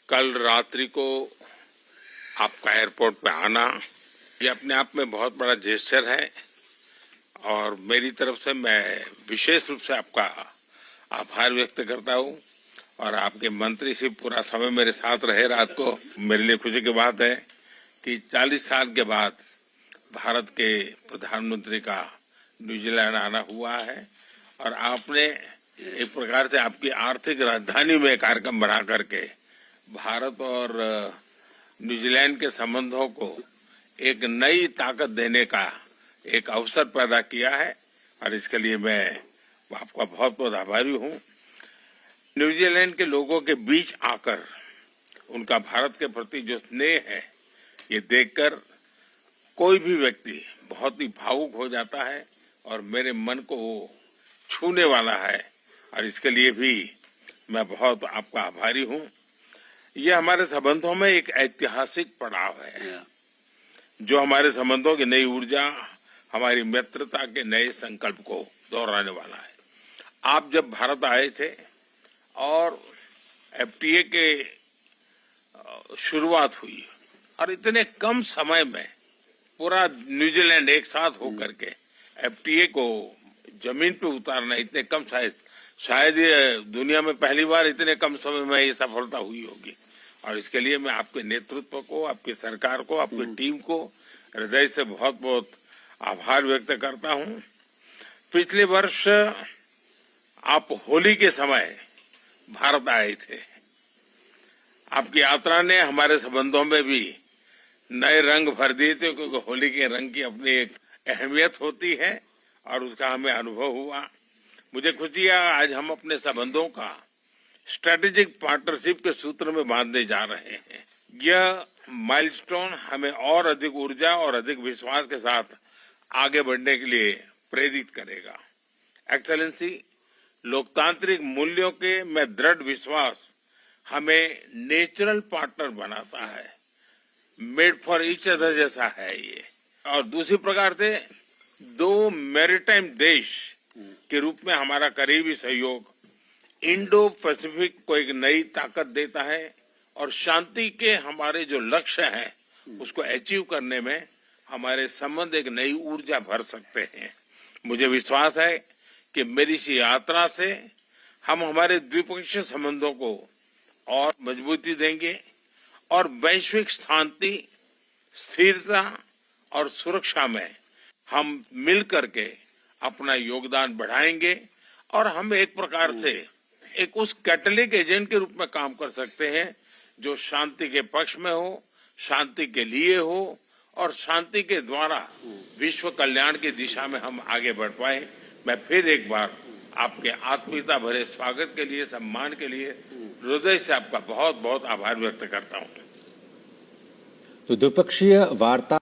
कल रात्रि को आपका एयरपोर्ट पे आना ये अपने आप में बहुत बड़ा जेस्चर है और मेरी तरफ से मैं विशेष रूप से आपका आभार व्यक्त करता हूं और आपके मंत्री से पूरा समय मेरे साथ रहे रात को। मेरे लिए खुशी की बात है कि 40 साल के बाद भारत के प्रधानमंत्री का न्यूजीलैंड आना हुआ है और आपने एक प्रकार से आपकी आर्थिक राजधानी में कार्यक्रम बना करके भारत और न्यूजीलैंड के संबंधों को एक नई ताकत देने का एक अवसर पैदा किया है और इसके लिए मैं आपका बहुत बहुत आभारी हूं। न्यूजीलैंड के लोगों के बीच आकर उनका भारत के प्रति जो स्नेह है ये देखकर कोई भी व्यक्ति बहुत ही भावुक हो जाता है और मेरे मन को छूने वाला है और इसके लिए भी मैं बहुत आपका आभारी हूं। ये हमारे संबंधों में एक ऐतिहासिक पड़ाव है जो हमारे संबंधों की नई ऊर्जा, हमारी मित्रता के नए संकल्प को दोहराने वाला है। आप जब भारत आए थे और एफटीए के शुरुआत हुई और इतने कम समय में पूरा न्यूजीलैंड एक साथ होकर के एफटीए को जमीन पे उतारना इतने कम शायद ये दुनिया में पहली बार इतने कम समय में ये सफलता हुई होगी और इसके लिए मैं आपके नेतृत्व को, आपकी सरकार को, आपकी टीम को हृदय से बहुत बहुत आभार व्यक्त करता हूं। पिछले वर्ष आप होली के समय भारत आए थे। आपकी यात्रा ने हमारे संबंधों में भी नए रंग भर दिए थे क्योंकि होली के रंग की अपनी एक अहमियत होती है और उसका हमें अनुभव हुआ। मुझे खुशी है आज हम अपने संबंधों का स्ट्रेटेजिक पार्टनरशिप के सूत्र में बांधने जा रहे हैं। यह माइलस्टोन हमें और अधिक ऊर्जा और अधिक विश्वास के साथ आगे बढ़ने के लिए प्रेरित करेगा। एक्सेलेंसी, लोकतांत्रिक मूल्यों के में दृढ़ विश्वास हमें नेचुरल पार्टनर बनाता है। मेड फॉर ईच अदर जैसा है ये। और दूसरी प्रकार से दो मैरीटाइम देश के रूप में हमारा करीबी सहयोग इंडो पैसिफिक को एक नई ताकत देता है और शांति के हमारे जो लक्ष्य हैं उसको अचीव करने में हमारे संबंध एक नई ऊर्जा भर सकते हैं। मुझे विश्वास है कि मेरी इस यात्रा से हम हमारे द्विपक्षीय संबंधों को और मजबूती देंगे और वैश्विक शांति, स्थिरता और सुरक्षा में हम मिल करके अपना योगदान बढ़ाएंगे और हम एक प्रकार से एक उस कैटलिक एजेंट के रूप में काम कर सकते हैं जो शांति के पक्ष में हो, शांति के लिए हो और शांति के द्वारा विश्व कल्याण की दिशा में हम आगे बढ़ पाए। मैं फिर एक बार आपके आत्मीयता भरे स्वागत के लिए, सम्मान के लिए हृदय से आपका बहुत बहुत आभार व्यक्त करता हूं। तो द्विपक्षीय वार्ता